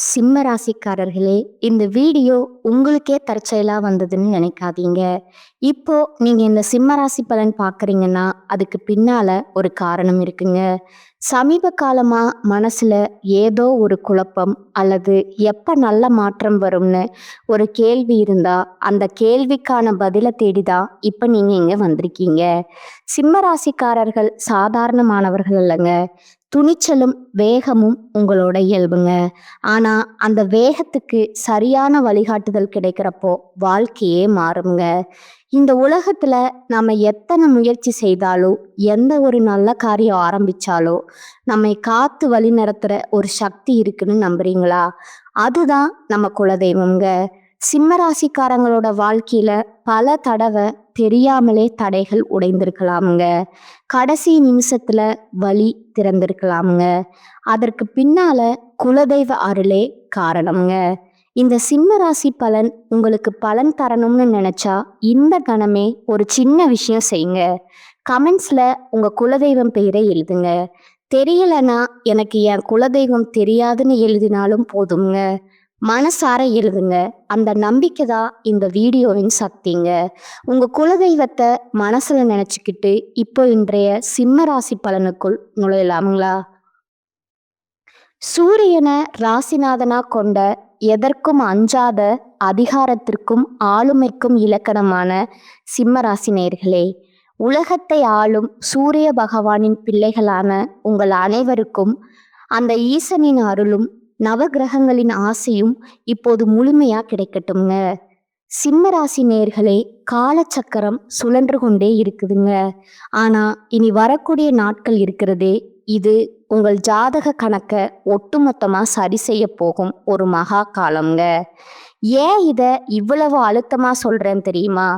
சிம்ம ராசிக்காரர்களே, இந்த வீடியோ உங்களுக்கே தற்செயலா வந்ததுன்னு நினைக்காதீங்க. இப்போ நீங்க இந்த சிம்ம ராசி பலன் பார்க்குறீங்கன்னா, அதுக்கு பின்னால ஒரு காரணம் இருக்குங்க. சமீப காலமா மனசுல ஏதோ ஒரு குழப்பம் அல்லது எப்ப நல்ல மாற்றம் வரும்னு ஒரு கேள்வி இருந்தா, அந்த கேள்விக்கான பதில தேடி தான் இப்ப நீங்க இங்க வந்திருக்கீங்க. சிம்ம ராசிக்காரர்கள் சாதாரணமானவர்கள் அல்லங்க. துணிச்சலும் வேகமும் உங்களோட இயல்புங்க. ஆனா அந்த வேகத்துக்கு சரியான வழிகாட்டுதல் கிடைக்கிறப்போ வாழ்க்கையே மாறுங்க. இந்த உலகத்துல நாம எத்தனை முயற்சி செய்தாலும், எந்த ஒரு நல்ல காரியம் ஆரம்பிச்சாலோ நம்மை காத்து வழி நடத்துற ஒரு சக்தி இருக்குன்னு நம்புறீங்களா? அதுதான் நம்ம குலதெய்வம்ங்க. சிம்ம ராசிக்காரங்களோட வாழ்க்கையில பல தடவை தெரியாமலே தடைகள் உடைந்திருக்கலாமுங்க. கடைசி நிமிஷத்துல வழி திறந்திருக்கலாமுங்க. அதற்கு பின்னால குலதெய்வ அருளே காரணம்ங்க. இந்த சிம்ம ராசி பலன் உங்களுக்கு பலன் தரணும்னு நினைச்சா இந்த கணமே ஒரு சின்ன விஷயம் செய்யுங்க. கமெண்ட்ஸ்ல உங்க குலதெய்வம் பெயரை எழுதுங்க. தெரியலனா எனக்கு என் குலதெய்வம் தெரியாதுன்னு எழுதினாலும் போதுங்க. மனசார எழுதுங்க. அந்த நம்பிக்கை தான் இந்த வீடியோவின் சக்திங்க. உங்க குலதெய்வத்தை மனசுல நினைச்சுக்கிட்டு இப்போ இன்றைய சிம்ம ராசி பலனுக்குள் நுழையலாமுங்களா? சூரியனை ராசிநாதனா கொண்ட, எதற்கும் அஞ்சாத, அதிகாரத்திற்கும் ஆளுமைக்கும் இலக்கணமான சிம்ம ராசி நேயர்களே, உலகத்தை ஆளும் சூரிய பகவானின் பிள்ளைகளான உங்கள் அனைவருக்கும் அந்த ஈசனின் அருளும் நவகிரகங்களின் ஆசையும் இப்போது முழுமையா கிடைக்கட்டும்ங்க. சிம்ம ராசி நேயர்களே, காலச்சக்கரம் சுழன்று கொண்டே இருக்குதுங்க. ஆனா இனி வரக்கூடிய நாட்கள் இருக்கிறதே, இது உங்கள் ஜாதக கணக்கை ஒட்டுமொத்தமா சரி செய்ய போகும் ஒரு மகா காலம்ங்க. ஏன் இத இவ்வளவு அழுத்தமா சொல்றேன் தெரியுமா?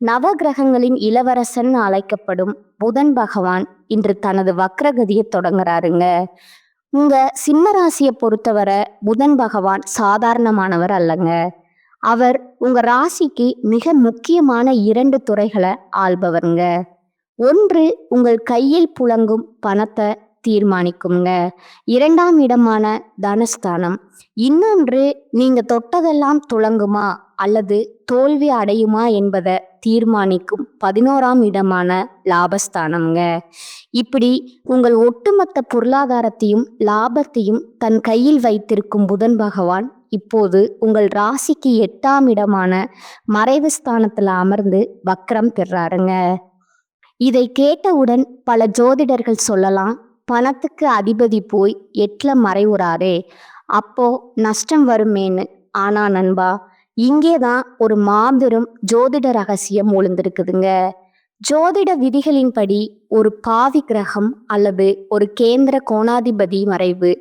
நவகிரகங்களின் இளவரசன் அழைக்கப்படும் புதன் பகவான் இன்று தனது வக்ரகதியை தொடங்குறாருங்க. உங்க சிம்ம ராசியை பொறுத்தவரை புதன் பகவான் சாதாரணமானவர் அல்லங்க. அவர் உங்க ராசிக்கு மிக முக்கியமான 2 துறைகளை ஆள்பவருங்க. ஒன்று உங்கள் கையில் புழங்கும் பணத்தை தீர்மானிக்குங்க. 2ஆம் இடமான தனஸ்தானம். இன்னொன்று நீங்க தொட்டதெல்லாம் துளங்குமா அல்லது தோல்வி அடையுமா என்பதை தீர்மானிக்கும் 11ஆம் இடமான லாபஸ்தானம்ங்க. இப்படி உங்கள் ஒட்டுமொத்த பொருளாதாரத்தையும் லாபத்தையும் தன் கையில் வைத்திருக்கும் புதன் பகவான் இப்போது உங்கள் ராசிக்கு 8ஆம் இடமான மறைவு ஸ்தானத்துல அமர்ந்து வக்ரம் பெறாருங்க. இதை கேட்டவுடன் பல ஜோதிடர்கள் சொல்லலாம், பணத்துக்கு அதிபதி போய் 8ல மறைவுறாரே, அப்போ நஷ்டம் வருமேன்னு. ஆனா நண்பா, இங்கேதான் ஒரு மாபெரும் ஜோதிட ரகசியம் ஒளிந்திருக்குதுங்க. ஜோதிட விதிகளின்படி ஒரு பாவி கிரகம் அல்லது ஒரு கேந்திர கோணாதிபதி மறைவு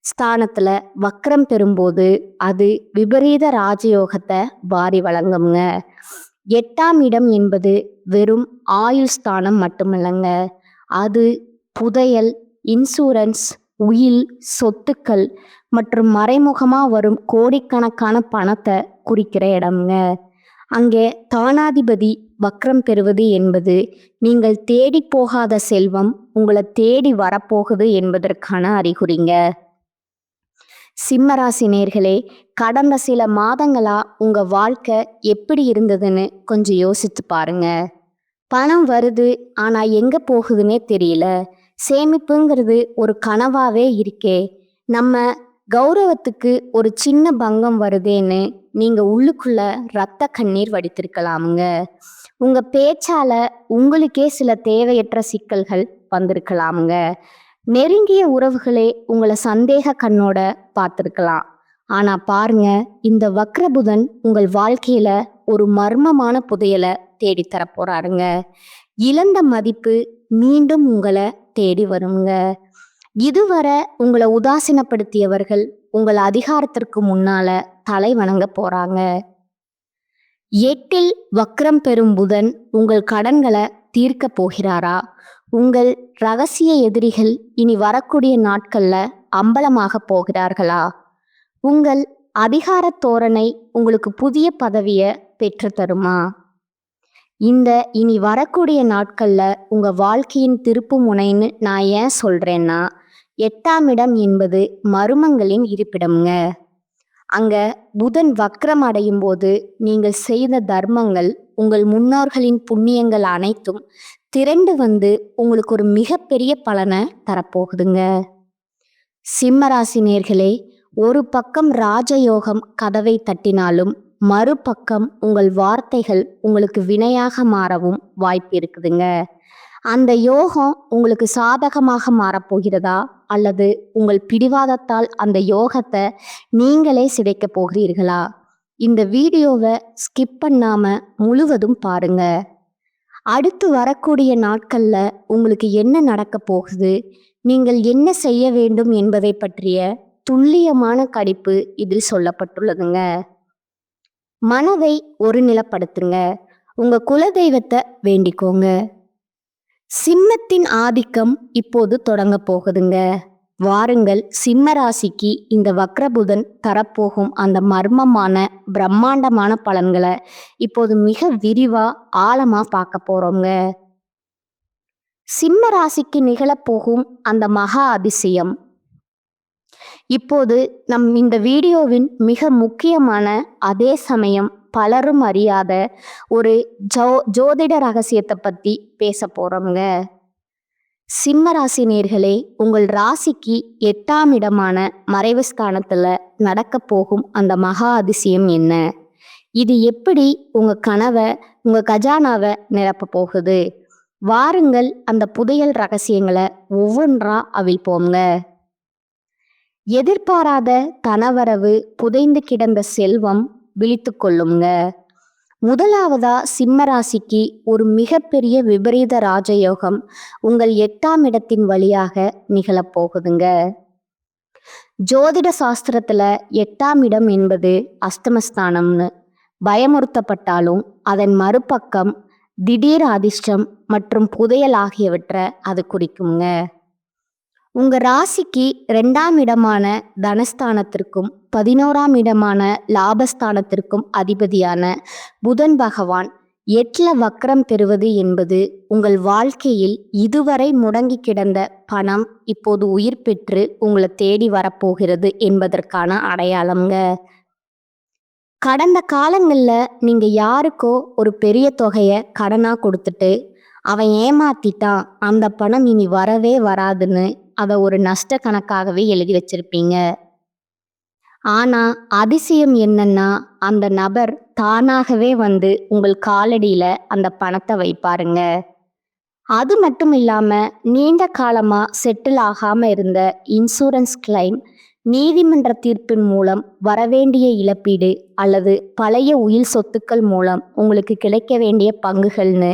ஸ்தானத்துல வக்ரம் பெறும்போது அது விபரீத ராஜயோகத்தை வாரி வழங்குங்க. 8ஆம் இடம் என்பது வெறும் ஆயுள் ஸ்தானம் மட்டுமில்லைங்க. அது புதையல், இன்சூரன்ஸ், உயில், சொத்துக்கள் மற்றும் மறைமுகமா வரும் கோடிக்கணக்கான பணத்தை குறிக்கிற இடம்ங்க. அங்கே தானாதிபதி வக்ரம் பெறுவது என்பது நீங்கள் தேடி போகாத செல்வம் உங்களை தேடி வரப்போகுது என்பதற்கான அறிகுறிங்க. சிம்மராசி நேயர்களே, கடந்த சில மாதங்களா உங்க வாழ்க்கை எப்படி இருந்ததுன்னு கொஞ்சம் யோசித்து பாருங்க. பணம் வருது, ஆனா எங்க போகுதுன்னே தெரியல. சேமிப்புங்கிறது ஒரு கனவாவே இருக்கே. நம்ம கௌரவத்துக்கு ஒரு சின்ன பங்கம் வருதேன்னு நீங்க உள்ளுக்குள்ள ரத்த கண்ணீர் வடித்திருக்கலாமுங்க. உங்க பேச்சால உங்களுக்கே சில தேவையற்ற சிக்கல்கள் வந்திருக்கலாமுங்க. நெருங்கிய உறவுகளே உங்களை சந்தேக கண்ணோட பார்த்துருக்கலாம். ஆனா பாருங்க, இந்த வக்ரபுதன் உங்கள் வாழ்க்கையில ஒரு மர்மமான புதையலை தேடித்தர போறாருங்க. இழந்த மதிப்பு மீண்டும் உங்களை தேடி வருங்க. இதுவரை உங்களை உதாசீனப்படுத்தியவர்கள் உங்கள் அதிகாரத்திற்கு முன்னால தலை வணங்க போறாங்க. 8ல் வக்ரம் பெறும் புதன் உங்கள் கடன்களை தீர்க்க போகிறாரா? உங்கள் ரகசிய எதிரிகள் இனி வரக்கூடிய நாட்கள்ல அம்பலமாக போகிறார்களா? உங்கள் அதிகார தோரணை உங்களுக்கு புதிய பதவியை பெற்று தருமா? இந்த இனி வரக்கூடிய நாட்கள்ல உங்க வாழ்க்கையின் திருப்பு முனைன்னு நான் ஏன் சொல்றேன்னா, 8ஆம் இடம் என்பது மர்மங்களின் இருப்பிடம்ங்க. அங்க புதன் வக்ரம் அடையும் போது நீங்கள் செய்த தர்மங்கள், உங்கள் முன்னோர்களின் புண்ணியங்கள் அனைத்தும் திரண்டு வந்து உங்களுக்கு ஒரு மிகப்பெரிய பலனை தரப்போகுதுங்க. சிம்மராசி நேர்களே, ஒரு பக்கம் ராஜயோகம் கதவை தட்டினாலும் மறுபக்கம் உங்கள் வார்த்தைகள் உங்களுக்கு வினையாக மாறவும் வாய்ப்பு இருக்குதுங்க. அந்த யோகம் உங்களுக்கு சாதகமாக மாறப்போகிறதா, அல்லது உங்கள் பிடிவாதத்தால் அந்த யோகத்தை நீங்களே சிதைக்க போகிறீர்களா? இந்த வீடியோவை ஸ்கிப் பண்ணாம முழுவதும் பாருங்க. அடுத்து வரக்கூடிய நாட்கள்ல உங்களுக்கு என்ன நடக்க போகுது, நீங்கள் என்ன செய்ய வேண்டும் என்பதை பற்றிய துல்லியமான கணிப்பு இதில் சொல்லப்பட்டுள்ளதுங்க. மனதை ஒருநிலைப்படுத்துங்க. உங்க குலதெய்வத்தை வேண்டிக்கோங்க. சிம்மத்தின் ஆதிக்கம் இப்போது தொடங்க போகுதுங்க. வாருங்கள், சிம்ம ராசிக்கு இந்த வக்ரபுதன் தரப்போகும் அந்த மர்மமான பிரம்மாண்டமான பலன்களை இப்போது மிக விரிவா ஆழமா பார்க்க போறோங்க. சிம்ம ராசிக்கு நிகழப்போகும் அந்த மகா அதிசயம் இப்போது இந்த வீடியோவின் மிக முக்கியமான, அதே சமயம் பலரும் அறியாத ஒரு ஜோதிட ரகசியத்தை பத்தி பேச போறோங்க. சிம்ம ராசி நேர்களே, உங்கள் ராசிக்கு 8ஆம் இடமான மறைவு ஸ்தானத்துல நடக்க போகும் அந்த மகா அதிசயம் என்ன? இது எப்படி உங்க கனவை, உங்க கஜானாவை நிரப்ப போகுது? வாருங்கள், அந்த புதையல் ரகசியங்களை ஒவ்வொன்றா அவிழ்ப்போங்க. எதிர்பாராத தனவரவு, புதைந்து கிடந்த செல்வம் விழித்து கொள்ளுங்க. முதலாவதா சிம்ம ராசிக்கு ஒரு மிகப்பெரிய விபரீத ராஜயோகம் உங்கள் 8ஆம் இடத்தின் வழியாக நிகழப்போகுதுங்க. ஜோதிட சாஸ்திரத்துல 8ஆம் இடம் என்பது அஸ்தமஸ்தானம்னு பயமுறுத்தப்பட்டாலும், அதன் மறுபக்கம் திடீர் அதிர்ஷ்டம் மற்றும் புதையல் ஆகியவற்றை அது குறிக்குங்க. உங்க ராசிக்கு 2ஆம் இடமான தனஸ்தானத்திற்கும் 11ஆம் இடமான லாபஸ்தானத்திற்கும் அதிபதியான புதன் பகவான் 8ல வக்ரம் பெறுவது என்பது உங்கள் வாழ்க்கையில் இதுவரை முடங்கி கிடந்த பணம் இப்போது உயிர் பெற்று உங்களை தேடி வரப்போகிறது என்பதற்கான அடையாளம்ங்க. கடந்த காலங்களில் நீங்கள் யாருக்கோ ஒரு பெரிய தொகையை கடனாக கொடுத்துட்டு அவன் ஏமாத்திட்டான், அந்த பணம் இனி வரவே வராதுன்னு அதை ஒரு நஷ்ட கணக்காகவே எழுதி வச்சிருப்பீங்க. ஆனா அதிசயம் என்னன்னா, அந்த நபர் தானாகவே வந்து உங்கள் காலடியில அந்த பணத்தை வைப்பாருங்க. அது மட்டும் இல்லாம, நீண்ட காலமா செட்டில் ஆகாம இருந்த இன்சூரன்ஸ் கிளைம், நீதிமன்ற தீர்ப்பின் மூலம் வரவேண்டிய இழப்பீடு அல்லது பழைய உயில் சொத்துக்கள் மூலம் உங்களுக்கு கிடைக்க வேண்டிய பங்குகள்னு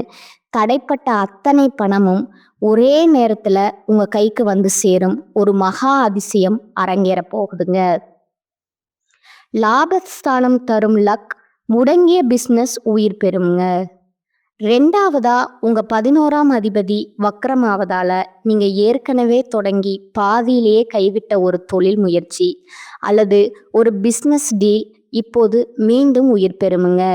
தடைப்பட்ட அத்தனை பணமும் ஒரே நேரத்துல உங்க கைக்கு வந்து சேரும் ஒரு மகா அதிசயம் அரங்கேற போகுதுங்க. லாபஸ்தானம் தரும் லக், முடங்கிய பிஸ்னஸ் உயிர் பெறுங்க. 2ஆவதா உங்க 11ஆம் அதிபதி வக்ரமாவதால நீங்க ஏற்கனவே தொடங்கி பாதியிலேயே கைவிட்ட ஒரு தொழில் முயற்சி அல்லது ஒரு பிஸ்னஸ் டீல் இப்போது மீண்டும் உயிர் பெறுமுங்க.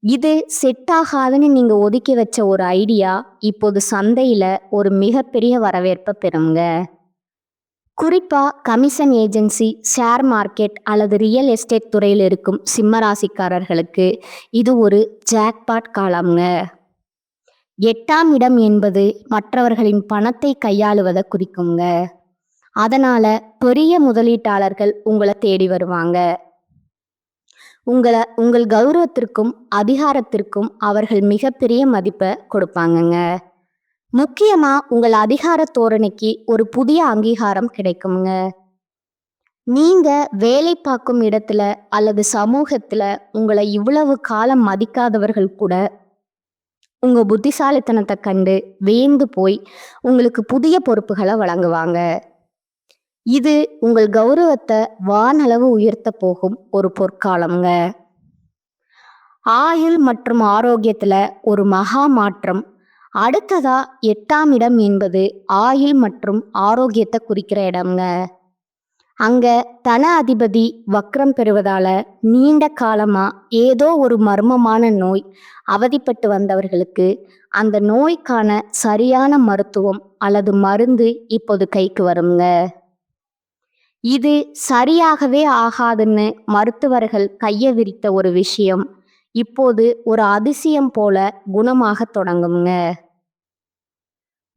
இது செட் ஆகாதுன்னு நீங்க ஒதுக்கி வச்ச ஒரு ஐடியா இப்போது சந்தையில ஒரு மிகப்பெரிய வரவேற்பை பெறுங்க. குறிப்பா கமிஷன் ஏஜென்சி, ஷேர் மார்க்கெட் அல்லது ரியல் எஸ்டேட் துறையில் இருக்கும் சிம்ம ராசிக்காரர்களுக்கு இது ஒரு ஜாக்பாட் காலம்ங்க. 8ஆம் இடம் என்பது மற்றவர்களின் பணத்தை கையாளுவதை குறிக்குங்க. அதனால பெரிய முதலீட்டாளர்கள் உங்களை தேடி வருவாங்க. உங்கள் கௌரவத்திற்கும் அதிகாரத்திற்கும் அவர்கள் மிகப்பெரிய மதிப்பை கொடுப்பாங்கங்க. முக்கியமா உங்கள் அதிகார தோரணைக்கு ஒரு புதிய அங்கீகாரம் கிடைக்குங்க. நீங்க வேலை பார்க்கும் இடத்துல அல்லது சமூகத்துல உங்களை இவ்வளவு காலம் மதிக்காதவர்கள் கூட உங்க புத்திசாலித்தனத்தை கண்டு வியந்து போய் உங்களுக்கு புதிய பொறுப்புகளை வழங்குவாங்க. இது உங்கள் கௌரவத்தை வானளவு உயர்த்த போகும் ஒரு பொற்காலம்ங்க. ஆயுள் மற்றும் ஆரோக்கியத்துல ஒரு மகா மாற்றம். அடுத்ததா 8ஆம் இடம் என்பது ஆயுள் மற்றும் ஆரோக்கியத்தை குறிக்கிற இடம்ங்க. அங்க தன அதிபதி வக்ரம் பெறுவதால நீண்ட காலமா ஏதோ ஒரு மர்மமான நோய் அவதிப்பட்டு வந்தவர்களுக்கு அந்த நோய்க்கான சரியான மருத்துவம் அல்லது மருந்து இப்போது கைக்கு வருங்க. இது சரியாகவே ஆகாதுன்னு மருத்துவர்கள் கையை விரித்த ஒரு விஷயம் இப்போது ஒரு அதிசயம் போல குணமாகத் தொடங்குங்க.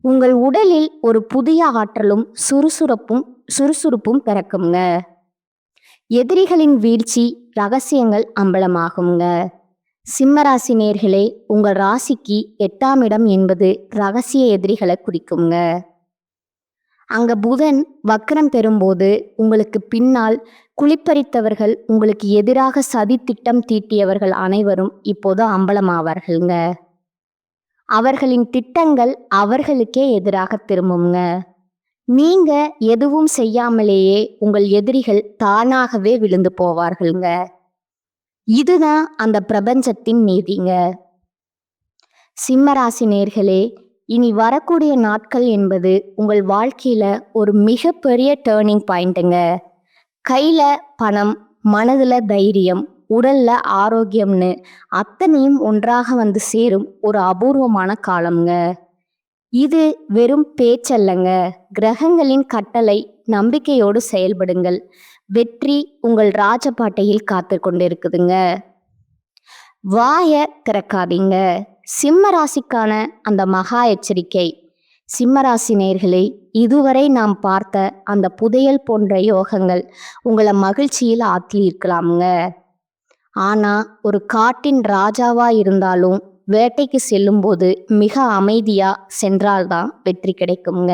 உங்கள் உடலில் ஒரு புதிய ஆற்றலும் சுறுசுறுப்பும் பிறக்குங்க. எதிரிகளின் வீழ்ச்சி ரகசியங்கள் அம்பலமாகுங்க. சிம்மராசி நேர்களே, உங்கள் ராசிக்கு 8ஆம் இடம் என்பது ரகசிய எதிரிகளை குறிக்குங்க. அங்க புதன் வக்ரம் பெறும்போது உங்களுக்கு பின்னால் குளிப்பறித்தவர்கள், உங்களுக்கு எதிராக சதி திட்டம் தீட்டியவர்கள் அனைவரும் இப்போது அம்பலமாவார்கள்ங்க. அவர்களின் திட்டங்கள் அவர்களுக்கே எதிராக திரும்புங்க. நீங்க எதுவும் செய்யாமலேயே உங்கள் எதிரிகள் தானாகவே விழுந்து போவார்கள்ங்க. இதுதான் அந்த பிரபஞ்சத்தின் நீதிங்க. சிம்மராசி நேர்களே, இனி வரக்கூடிய நாட்கள் என்பது உங்கள் வாழ்க்கையில ஒரு மிகப்பெரிய டேர்னிங் பாயிண்ட்டுங்க. கையில பணம், மனதுல தைரியம், உடல்ல ஆரோக்கியம்னு அத்தனையும் ஒன்றாக வந்து சேரும் ஒரு அபூர்வமான காலம்ங்க. இது வெறும் பேச்சல்லங்க, கிரகங்களின் கட்டளை. நம்பிக்கையோடு செயல்படுங்கள். வெற்றி உங்கள் ராஜபாட்டையில் காத்து கொண்டிருக்குதுங்க. வாய திறக்காதீங்க. சிம்ம ராசிக்கான அந்த மகா எச்சரிக்கை. சிம்மராசி நேயர்களே, இதுவரை நாம் பார்த்த அந்த புதையல் போன்ற யோகங்கள் உங்களை மகிழ்ச்சியில் ஆழ்த்தியிருக்கலாமுங்க. ஆனா ஒரு காட்டின் ராஜாவா இருந்தாலும் வேட்டைக்கு செல்லும்போது மிக அமைதியா சென்றால்தான் வெற்றி கிடைக்குங்க.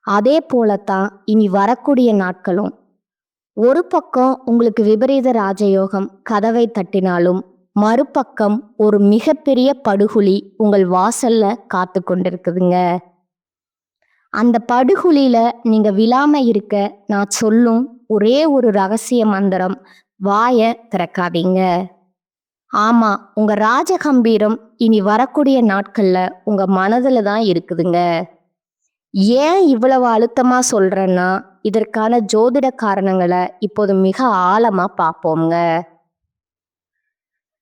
அதே போலத்தான் இனி வரக்கூடிய நாட்களும். ஒரு பக்கம் உங்களுக்கு விபரீத ராஜயோகம் கதவை தட்டினாலும், மறுபக்கம் ஒரு மிகப்பெரிய படுகுழி உங்கள் வாசல்ல காத்து கொண்டிருக்குதுங்க. அந்த படுகுழியில நீங்க விழாம இருக்க நான் சொல்லும் ஒரே ஒரு ரகசிய மந்திரம், வாய திறக்காதீங்க. ஆமா, உங்க ராஜகம்பீரம் இனி வரக்கூடிய நாட்கள்ல உங்க மனதுல தான் இருக்குதுங்க. ஏன் இவ்வளவு அழுத்தமா சொல்றேன்னா, இதற்கான ஜோதிட காரணங்களை இப்போது மிக ஆழமா பார்ப்போங்க.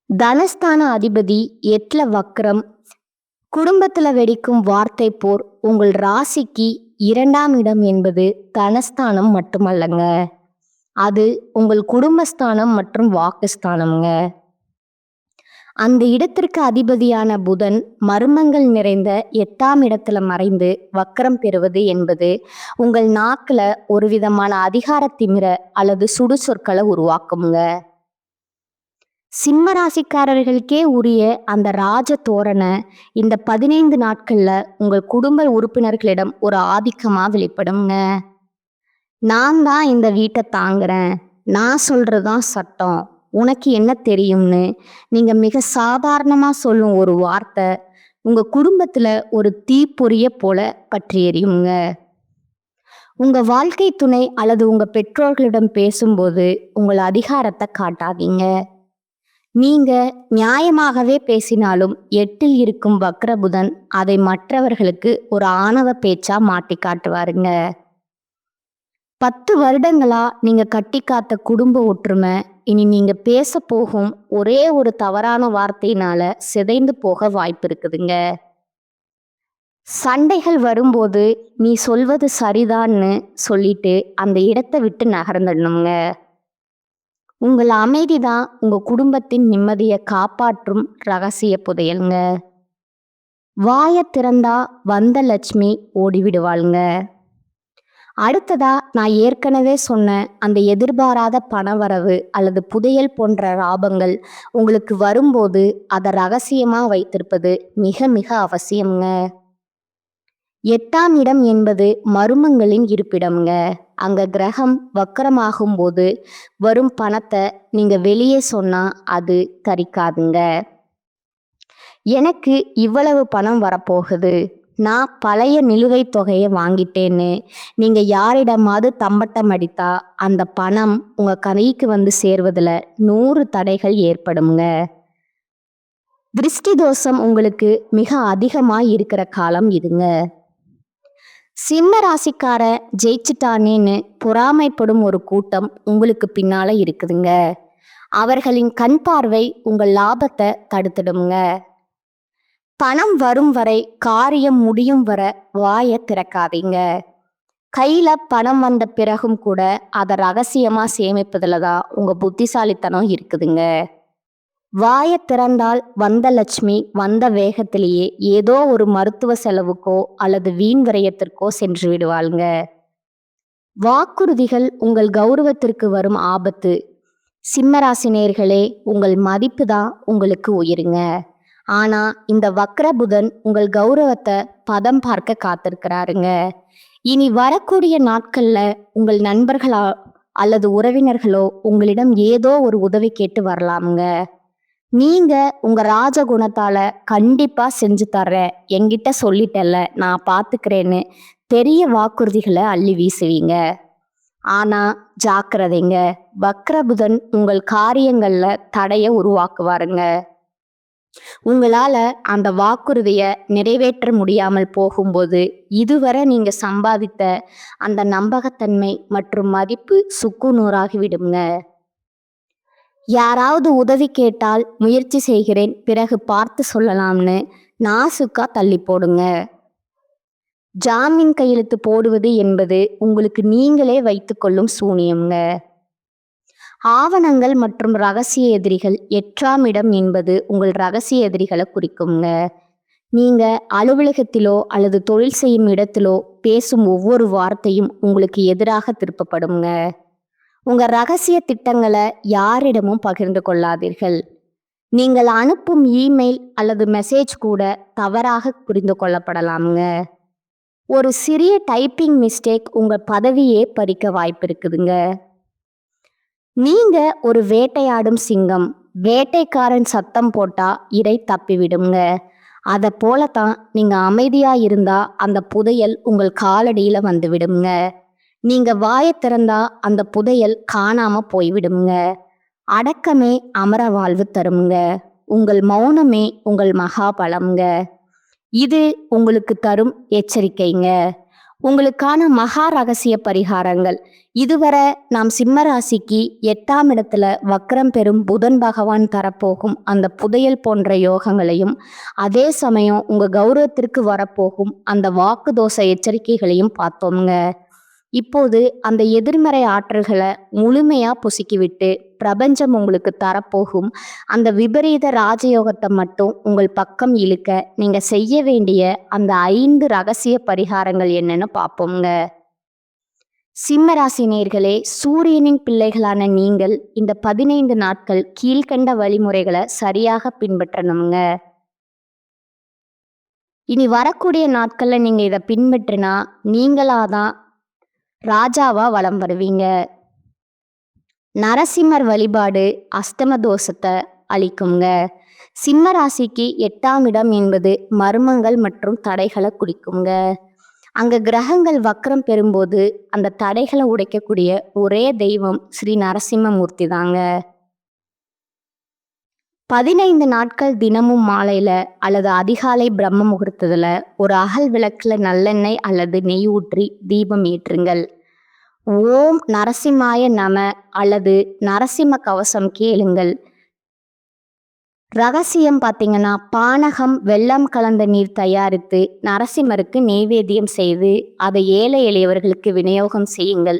தனஸ்தான அதிபதி 8ல வக்ரம், குடும்பத்துல வெடிக்கும் வார்த்தை போர். உங்கள் ராசிக்கு 2ஆம் இடம் என்பது தனஸ்தானம் மட்டுமல்லங்க, அது உங்கள் குடும்பஸ்தானம் மற்றும் வாக்குஸ்தானம்ங்க. அந்த இடத்திற்கு அதிபதியான புதன் மர்மங்கள் நிறைந்த 8ஆம் இடத்துல மறைந்து வக்ரம் பெறுவது என்பது உங்கள் நாக்குல ஒரு விதமான அதிகார திமிர அல்லது சுடு சொற்களை உருவாக்குங்க. சிம்ம ராசிக்காரர்களுக்கே உரிய அந்த ராஜ தோரணை இந்த 15 நாட்கள்ல உங்கள் குடும்ப உறுப்பினர்களிடம் ஒரு ஆதிக்கமா வெளிப்படுங்க. நான் தான் இந்த வீட்டை தாங்குறேன், நான் சொல்றதுதான் சட்டம், உனக்கு என்ன தெரியும்னு நீங்க மிக சாதாரணமா சொல்லும் ஒரு வார்த்தை உங்க குடும்பத்துல ஒரு தீப்பொறிய போல பற்றி எரியுங்க. உங்க வாழ்க்கை துணை அல்லது உங்க பெற்றோர்களிடம் பேசும்போது உங்கள் அதிகாரத்தை காட்டாதீங்க. நீங்க நியாயமாகவே பேசினாலும் 8ல் இருக்கும் வக்ரபுதன் அதை மற்றவர்களுக்கு ஒரு ஆணவ பேச்சா மாட்டி காட்டுவாருங்க. 10 வருடங்களா நீங்க கட்டி காத்த குடும்ப ஒற்றுமை இனி நீங்க பேச போகும் ஒரே ஒரு தவறான வார்த்தையினால சிதைந்து போக வாய்ப்பு இருக்குதுங்க. சண்டைகள் வரும்போது நீ சொல்வது சரிதான்னு சொல்லிட்டு அந்த இடத்தை விட்டு நகர்ந்துடணுங்க. உங்கள் அமைதிதான் உங்க குடும்பத்தின் நிம்மதியை காப்பாற்றும் ரகசிய புதையல்ங்க. வாய திறந்தா வந்த லட்சுமி ஓடிவிடுவாளுங்க. அடுத்ததா நான் ஏற்கனவே சொன்ன அந்த எதிர்பாராத பணவரவு அல்லது புதையல் போன்ற லாபங்கள் உங்களுக்கு வரும்போது அதை ரகசியமா வைத்திருப்பது மிக மிக அவசியம்ங்க. 8ஆம் இடம் என்பது மர்மங்களின் இருப்பிடம்ங்க. அங்க கிரகம் வக்கரமாகும் போது வரும் பணத்தை நீங்க வெளியே சொன்னா அது கரிக்காதுங்க. எனக்கு இவ்வளவு பணம் வரப்போகுது, நான் பழைய நிலுவைத் தொகையை வாங்கிட்டேன்னு நீங்க யாரிடமாவது தம்பட்டம் அடித்தா அந்த பணம் உங்க கைக்கு வந்து சேர்வதில் 100 தடைகள் ஏற்படுங்க. திருஷ்டி தோஷம் உங்களுக்கு மிக அதிகமாக இருக்கிற காலம் இதுங்க. சிம்ம ராசிக்கார ஜெயிச்சுட்டானேன்னு பொறாமைப்படும் ஒரு கூட்டம் உங்களுக்கு பின்னால இருக்குதுங்க. அவர்களின் கண் பார்வை உங்கள் லாபத்தை தடுத்துடுங்க. பணம் வரும் வரை, காரியம் முடியும் வரை வாயை திறக்காதீங்க. கையில பணம் வந்த பிறகும் கூட அதை ரகசியமா சேமிப்பதுல தான் உங்க புத்திசாலித்தனம் இருக்குதுங்க. வாயை திறந்தால் வந்த லட்சுமி வந்த வேகத்திலேயே ஏதோ ஒரு மருத்துவ செலவுக்கோ அல்லது வீண் விரயத்திற்கோ சென்று விடுவாளுங்க. வாக்குறுதிகள் உங்கள் கௌரவத்திற்கு வரும் ஆபத்து. சிம்மராசி நேயர்களே, உங்கள் மதிப்பு தான் உங்களுக்கு உயிருங்க. ஆனா இந்த வக்ர புதன் உங்கள் கௌரவத்தை பதம் பார்க்க காத்திருக்கிறாருங்க. இனி வரக்கூடிய நாட்கள்ல உங்கள் நண்பர்களா அல்லது உறவினர்களோ உங்களிடம் ஏதோ ஒரு உதவி கேட்டு வரலாமுங்க. நீங்க உங்க ராஜகுணத்தால கண்டிப்பா செஞ்சு தர்றேன், என்கிட்ட சொல்லிட்டல்ல, நான் பாத்துக்கிறேன்னு பெரிய வாக்குறுதிகளை அள்ளி வீசுவீங்க. ஆனா ஜாக்கிரதைங்க, வக்ரபுதன் உங்கள் காரியங்கள்ல தடைய உருவாக்குவாருங்க. உங்களால அந்த வாக்குறுதிய நிறைவேற்ற முடியாமல் போகும்போது இதுவரை நீங்க சம்பாதித்த அந்த நம்பகத்தன்மை மற்றும் மதிப்பு சுக்குநூறாகிவிடுங்க. யாராவது உதவி கேட்டால் முயற்சி செய்கிறேன், பிறகு பார்த்து சொல்லலாம்னு நாசுக்கா தள்ளி போடுங்க. ஜாமீன் கையெழுத்து போடுவது என்பது உங்களுக்கு நீங்களே வைத்துக்கொள்ளும் சூனியம்ங்க. ஆவணங்கள் மற்றும் ரகசிய எதிரிகள் 8ஆம் இடம் என்பது உங்கள் ரகசிய எதிரிகளை குறிக்குங்க. நீங்க அலுவலகத்திலோ அல்லது தொழில் செய்யும் இடத்திலோ பேசும் ஒவ்வொரு வார்த்தையும் உங்களுக்கு எதிராக திருப்பப்படுங்க. உங்க ரகசிய திட்டங்களை யாரிடமும் பகிர்ந்து கொள்ளாதீர்கள். நீங்கள் அனுப்பும் இமெயில் அல்லது மெசேஜ் கூட தவறாக புரிந்து கொள்ளப்படலாமுங்க. ஒரு சிறிய டைப்பிங் மிஸ்டேக் உங்க பதவியே பறிக்க வாய்ப்பு இருக்குதுங்க. நீங்க ஒரு வேட்டையாடும் சிங்கம். வேட்டைக்காரன் சத்தம் போட்டா இரை தப்பிவிடுங்க. அதை போலத்தான் நீங்க அமைதியா இருந்தா அந்த புதையல் உங்கள் காலடியில வந்து விடுங்க. நீங்க வாயை திறந்தா அந்த புதையல் காணாம போய்விடுங்க. அடக்கமே அமர வாழ்வு தருங்க. உங்கள் மௌனமே உங்கள் மகாபலம்ங்க. இது உங்களுக்கு தரும் எச்சரிக்கைங்க. உங்களுக்கான மகா ரகசிய பரிகாரங்கள். இதுவரை நாம் சிம்மராசிக்கு 8ஆம் இடத்துல வக்ரம் பெறும் புதன் பகவான் தரப்போகும் அந்த புதையல் போன்ற யோகங்களையும், அதே சமயம் உங்க கௌரவத்திற்கு வரப்போகும் அந்த வாக்கு தோஷ எச்சரிக்கைகளையும் பார்த்தோம்ங்க. இப்போது அந்த எதிர்மறை ஆற்றல்களை முழுமையா புசுக்கிவிட்டு பிரபஞ்சம் உங்களுக்கு தரப்போகும் அந்த விபரீத ராஜயோகத்தை மட்டும் உங்கள் பக்கம் இழுக்க நீங்க செய்ய வேண்டிய அந்த 5 ரகசிய பரிகாரங்கள் என்னன்னு பார்ப்போங்க. சிம்மராசி நேயர்களே, சூரியனின் பிள்ளைகளான நீங்கள் இந்த 15 நாட்கள் கீழ்கண்ட வழிமுறைகளை சரியாக பின்பற்றணுங்க. இனி வரக்கூடிய நாட்கள்ல நீங்க இதை பின்பற்றினா நீங்களாதான் ராஜாவா வலம் வருவீங்க. நரசிம்மர் வழிபாடு அஷ்டம தோஷத்தை அளிக்குங்க. சிம்ம ராசிக்கு 8ஆம் இடம் என்பது மர்மங்கள் மற்றும் தடைகளை குறிக்குங்க. அங்க கிரகங்கள் வக்ரம் பெறும்போது அந்த தடைகளை உடைக்கக்கூடிய ஒரே தெய்வம் ஸ்ரீ நரசிம்மமூர்த்தி தாங்க. 15 நாட்கள் தினமும் மாலையில அல்லது அதிகாலை பிரம்ம முகூர்த்தத்துல ஒரு அகல் விளக்குல நல்லெண்ணெய் அல்லது நெய் ஊற்றி தீபம் ஏற்றுங்கள். ஓம் நரசிம்மாய நம அல்லது நரசிம்ம கவசம் கேளுங்கள். ரகசியம் பார்த்தீங்கன்னா, பானகம் வெல்லம் கலந்த நீர் தயாரித்து நரசிம்மருக்கு நெய்வேத்தியம் செய்து அதை ஏழை எளியவர்களுக்கு விநியோகம் செய்யுங்கள்.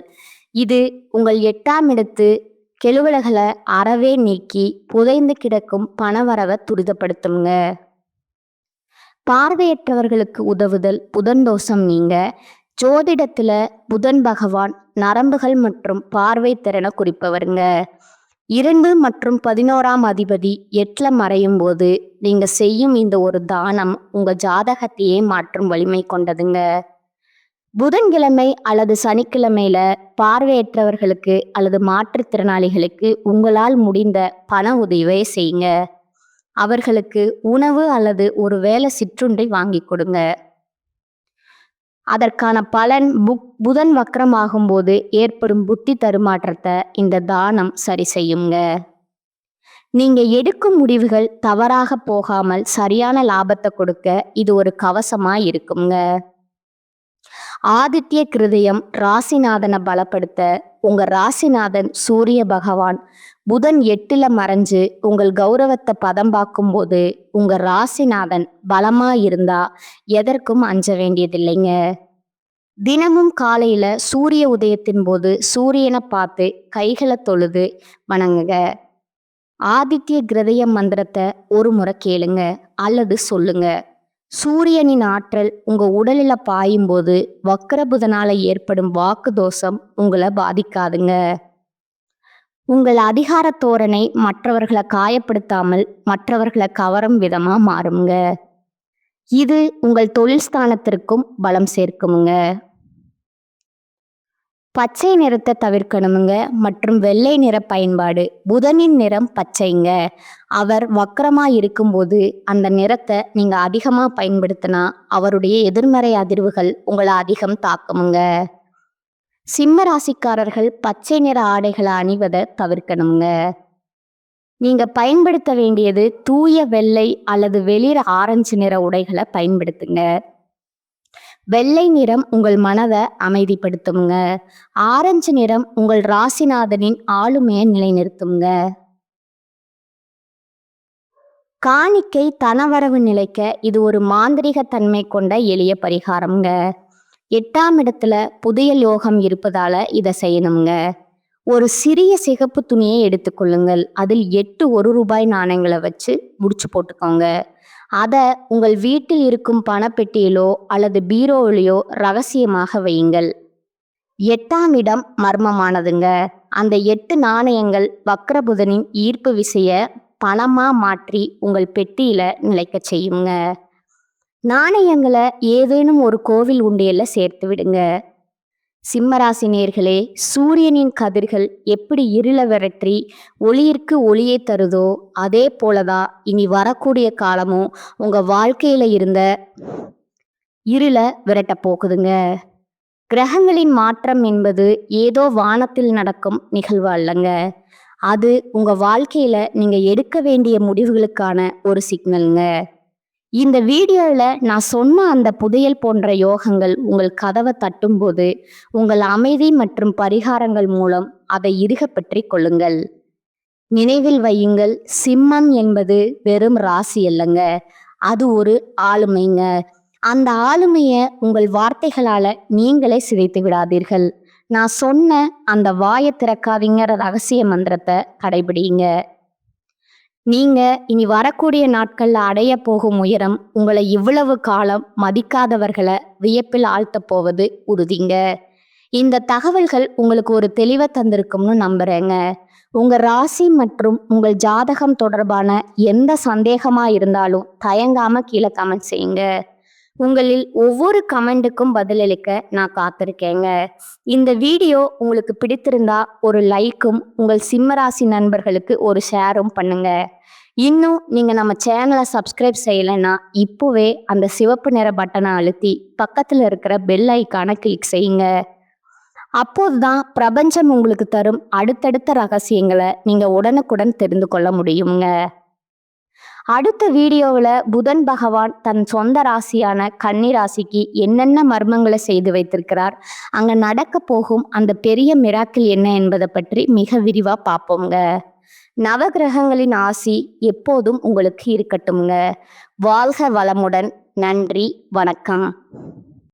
இது உங்கள் 8ஆம் இடத்து கெழுவல்களை அறவே நீக்கி புதைந்து கிடக்கும் பணவரவை துரிதப்படுத்துங்க. பார்வையற்றவர்களுக்கு உதவுதல் புதன் தோஷம் நீங்க. ஜோதிடத்துல புதன் பகவான் நரம்புகள் மற்றும் பார்வை திறனை குறிப்பவருங்க. 2 மற்றும் 11ஆம் அதிபதி 8ல மறையும் போது நீங்க செய்யும் இந்த ஒரு தானம் உங்க ஜாதகத்தையே மாற்றும் வலிமை கொண்டதுங்க. புதன்கிழமை அல்லது சனிக்கிழமையில பார்வையற்றவர்களுக்கு அல்லது மாற்றுத்திறனாளிகளுக்கு உங்களால் முடிந்த பண உதவியை செய்யுங்க. அவர்களுக்கு உணவு அல்லது ஒரு வேளை சிற்றுண்டி வாங்கி கொடுங்க. அதற்கான பலன் புதன் வக்ரமாகும் போது ஏற்படும் புத்தி தருமாற்றத்தை இந்த தானம் சரி செய்யுங்க. நீங்க எடுக்கும் முடிவுகள் தவறாக போகாமல் சரியான லாபத்தை கொடுக்க இது ஒரு கவசமா இருக்குங்க. ஆதித்ய கிருதயம் ராசிநாதனை பலப்படுத்த உங்க ராசிநாதன் சூரிய பகவான் புதன் 8ல மறைஞ்சு உங்கள் கௌரவத்தை பதம் பார்க்கும் போது உங்க ராசிநாதன் பலமா இருந்தா எதற்கும் அஞ்ச வேண்டியதில்லைங்க. தினமும் காலையில சூரிய உதயத்தின் போது சூரியனை பார்த்து கைகளை தொழுது வணங்குங்க. ஆதித்ய கிருதய மந்திரத்தை ஒரு முறை கேளுங்க அல்லது சொல்லுங்க. சூரியனின் ஆற்றல் உங்க உடலில பாயும் போது வக்ரபுதனால ஏற்படும் வாக்கு தோஷம் உங்களை பாதிக்காதுங்க. உங்கள் அதிகார தோரணை மற்றவர்களை காயப்படுத்தாமல் மற்றவர்களை கவரும் விதமா மாறுங்க. இது உங்கள் தொழில் ஸ்தானத்திற்கும் பலம் சேர்க்குமுங்க. பச்சை நிறத்தை தவிர்க்கணுமுங்க மற்றும் வெள்ளை நிற பயன்பாடு. புதனின் நிறம் பச்சைங்க. அவர் வக்கரமா இருக்கும்போது அந்த நிறத்தை நீங்க அதிகமா பயன்படுத்தினா அவருடைய எதிர்மறை அதிர்வுகள் உங்களை அதிகம் தாக்குமுங்க. சிம்ம ராசிக்காரர்கள் பச்சை நிற ஆடைகளை அணிவதை தவிர்க்கணுங்க. நீங்க பயன்படுத்த வேண்டியது தூய வெள்ளை அல்லது வெளிர் ஆரஞ்சு நிற உடைகளை பயன்படுத்துங்க. வெள்ளை நிறம் உங்கள் மனதை அமைதிப்படுத்துங்க. ஆரஞ்சு நிறம் உங்கள் ராசிநாதனின் ஆளுமையை நிலைநிறுத்துங்க. காணிக்கை தனவரவு நிலைக்க இது ஒரு மாந்திரிக தன்மை கொண்ட எளிய பரிகாரம்ங்க. 8ஆம் இடத்துல புதையல் யோகம் இருப்பதால இதை செய்யணுங்க. ஒரு சிறிய சிகப்பு துணியை எடுத்துக்கொள்ளுங்கள். அதில் 8 1 ரூபாய் நாணயங்களை வச்சு முடிச்சு போட்டுக்கோங்க. அதை உங்கள் வீட்டில் இருக்கும் பணப்பெட்டியிலோ அல்லது பீரோவிலையோ ரகசியமாக வையுங்கள். 8ஆம் இடம் மர்மமானதுங்க. அந்த 8 நாணயங்கள் வக்ரபுதனின் ஈர்ப்பு விசைய பணமா மாற்றி உங்கள் பெட்டியில நிலைக்க செய்யுங்க. நாணயங்களை ஏதேனும் ஒரு கோவில் உண்டியல்ல சேர்த்து விடுங்க. சிம்மராசி நேயர்களே, சூரியனின் கதிர்கள் எப்படி இருள விரற்றி ஒளியிற்கு ஒளியை தருதோ அதே போலதான் இனி வரக்கூடிய காலமும் உங்க வாழ்க்கையில இருந்த இருளை விரட்ட போகுதுங்க. கிரகங்களின் மாற்றம் என்பது ஏதோ வானத்தில் நடக்கும் நிகழ்வு அல்லங்க. அது உங்க வாழ்க்கையில நீங்க எடுக்க வேண்டிய முடிவுகளுக்கான ஒரு சிக்னலுங்க. இந்த வீடியோவில் நான் சொன்ன அந்த புதையல் போன்ற யோகங்கள் உங்கள் கதவை தட்டும்போது உங்கள் அமைதி மற்றும் பரிகாரங்கள் மூலம் அதை இறுக பற்றி கொள்ளுங்கள். நினைவில் வையுங்கள், சிம்மம் என்பது வெறும் ராசி அல்லங்க, அது ஒரு ஆளுமைங்க. அந்த ஆளுமையை உங்கள் வார்த்தைகளால நீங்களே சிதைத்து விடாதீர்கள். நான் சொன்ன அந்த வாயை திறக்காதீங்கிற ரகசிய மந்திரத்தை கடைபிடிங்க. நீங்க இனி வரக்கூடிய நாட்கள்ல அடைய போகும் உயரம் உங்களை இவ்வளவு காலம் மதிக்காதவர்களை வியப்பில் ஆழ்த்த போவது உறுதிங்க. இந்த தகவல்கள் உங்களுக்கு ஒரு தெளிவை தந்திருக்கும்னு நம்புறேங்க. உங்க ராசி மற்றும் உங்கள் ஜாதகம் தொடர்பான எந்த சந்தேகமா இருந்தாலும் தயங்காம கீழே கமெண்ட் செய்யுங்க. உங்களில் ஒவ்வொரு கமெண்ட்டுக்கும் பதிலளிக்க நான் காத்திருக்கேங்க. இந்த வீடியோ உங்களுக்கு பிடித்திருந்தா ஒரு லைக்கும் உங்கள் சிம்மராசி நண்பர்களுக்கு ஒரு ஷேரும் பண்ணுங்க. இன்னும் நீங்க நம்ம சேனலை சப்ஸ்கிரைப் செய்யலைன்னா இப்போவே அந்த சிவப்பு நிற பட்டனை அழுத்தி பக்கத்தில் இருக்கிற பெல் ஐக்கானை கிளிக் செய்யுங்க. அப்போதுதான் பிரபஞ்சம் உங்களுக்கு தரும் அடுத்தடுத்த ரகசியங்களை நீங்க உடனுக்குடன் தெரிந்து கொள்ள முடியுங்க. அடுத்த வீடியோவில் புதன் பகவான் தன் சொந்த ராசியான கன்னி ராசிக்கு என்னென்ன மர்மங்களை செய்து வைத்திருக்கிறார், அங்க நடக்க போகும் அந்த பெரிய மிராக்கிள் என்ன என்பதை பற்றி மிக விரிவா பார்ப்போங்க. நவகிரகங்களின் ஆசி எப்போதும் உங்களுக்கு இருக்கட்டும்ங்க. வாழ்க வளமுடன். நன்றி, வணக்கம்.